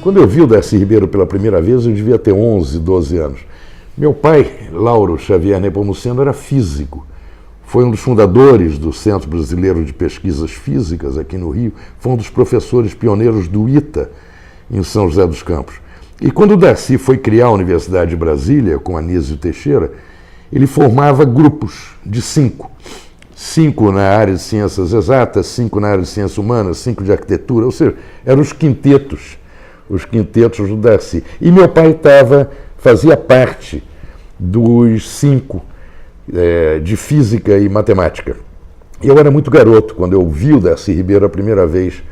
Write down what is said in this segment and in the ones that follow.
Quando eu vi o Darcy Ribeiro pela primeira vez, eu devia ter 11, 12 anos. Meu pai, Lauro Xavier Nepomuceno, era físico. Foi um dos fundadores do Centro Brasileiro de Pesquisas Físicas aqui no Rio. Foi um dos professores pioneiros do ITA, em São José dos Campos. E quando o Darcy foi criar a Universidade de Brasília, com Anísio Teixeira, ele formava grupos de 5. 5 na área de ciências exatas, 5 na área de ciências humanas, 5 de arquitetura, ou seja, eram os quintetos do Darcy. E meu pai fazia parte dos 5 de física e matemática. Eu era muito garoto quando eu vi o Darcy Ribeiro a primeira vez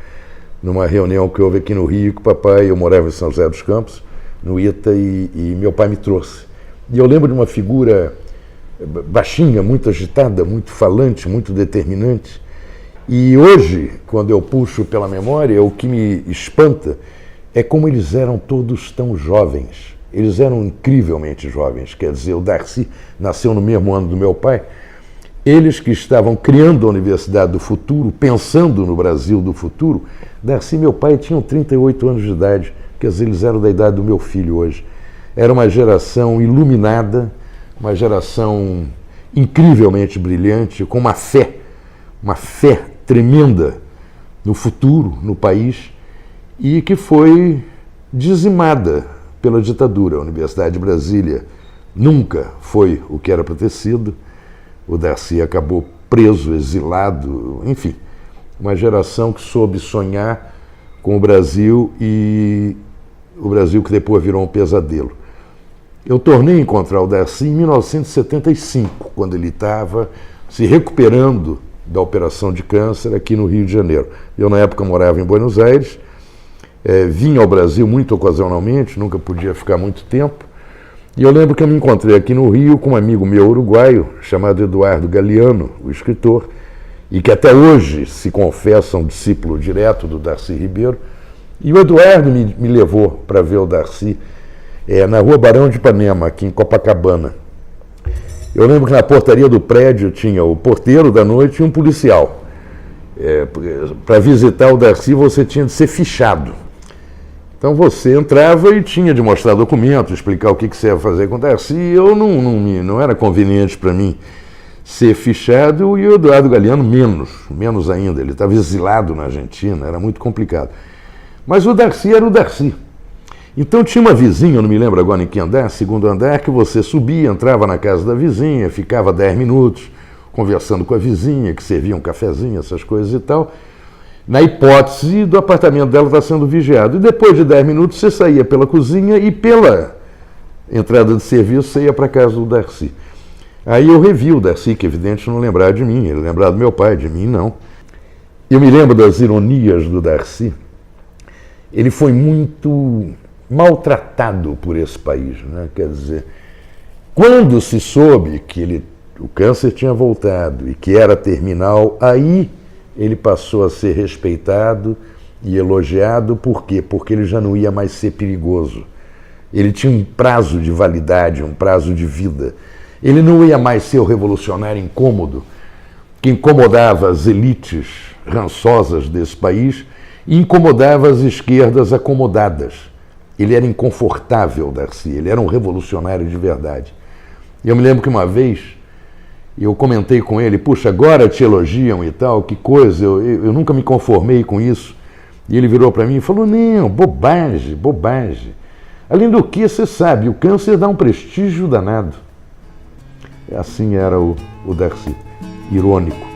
numa reunião que houve aqui no Rio, que o papai, eu morava em São José dos Campos, no ITA, e meu pai me trouxe. E eu lembro de uma figura baixinha, muito agitada, muito falante, muito determinante. E hoje, quando eu puxo pela memória, o que me espanta é como eles eram todos tão jovens. Eles eram incrivelmente jovens. Quer dizer, o Darcy nasceu no mesmo ano do meu pai. Eles que estavam criando a Universidade do Futuro, pensando no Brasil do futuro, Darcy e meu pai tinham 38 anos de idade. Quer dizer, eles eram da idade do meu filho hoje. Era uma geração iluminada, uma geração incrivelmente brilhante, com uma fé tremenda no futuro, no país, e que foi dizimada pela ditadura. A Universidade de Brasília nunca foi o que era para ter sido. O Darcy acabou preso, exilado, enfim, uma geração que soube sonhar com o Brasil, e o Brasil que depois virou um pesadelo. Eu tornei a encontrar o Darcy em 1975, quando ele estava se recuperando da operação de câncer aqui no Rio de Janeiro. Eu, na época, morava em Buenos Aires, vinha ao Brasil muito ocasionalmente, nunca podia ficar muito tempo, e eu lembro que eu me encontrei aqui no Rio com um amigo meu uruguaio, chamado Eduardo Galeano, o escritor, e que até hoje se confessa um discípulo direto do Darcy Ribeiro, e o Eduardo me levou para ver o Darcy na Rua Barão de Ipanema, aqui em Copacabana. Eu lembro que na portaria do prédio tinha o porteiro da noite e um policial. Para visitar o Darcy você tinha de ser fichado. Então você entrava e tinha de mostrar documento, explicar o que você ia fazer com o Darcy. Não era conveniente para mim ser fichado, e o Eduardo Galeano menos ainda. Ele estava exilado na Argentina, era muito complicado. Mas o Darcy era o Darcy. Então tinha uma vizinha, eu não me lembro agora em que andar, segundo andar, que você subia, entrava na casa da vizinha, ficava 10 minutos conversando com a vizinha, que servia um cafezinho, essas coisas e tal, na hipótese do apartamento dela estar sendo vigiado. E depois de 10 minutos você saía pela cozinha e pela entrada de serviço você ia para a casa do Darcy. Aí eu revi o Darcy, que evidente não lembrava de mim, ele lembrava do meu pai, de mim não. Eu me lembro das ironias do Darcy. Ele foi muito maltratado por esse país, né? Quer dizer, quando se soube que o câncer tinha voltado e que era terminal, aí ele passou a ser respeitado e elogiado. Por quê? Porque ele já não ia mais ser perigoso. Ele tinha um prazo de validade, um prazo de vida. Ele não ia mais ser o revolucionário incômodo, que incomodava as elites rançosas desse país e incomodava as esquerdas acomodadas. Ele era inconfortável, Darcy, ele era um revolucionário de verdade. Eu me lembro que uma vez eu comentei com ele, puxa, agora te elogiam e tal, que coisa, eu nunca me conformei com isso. E ele virou para mim e falou, não, bobagem, bobagem. Além do que, você sabe, o câncer dá um prestígio danado. Assim era o Darcy, irônico.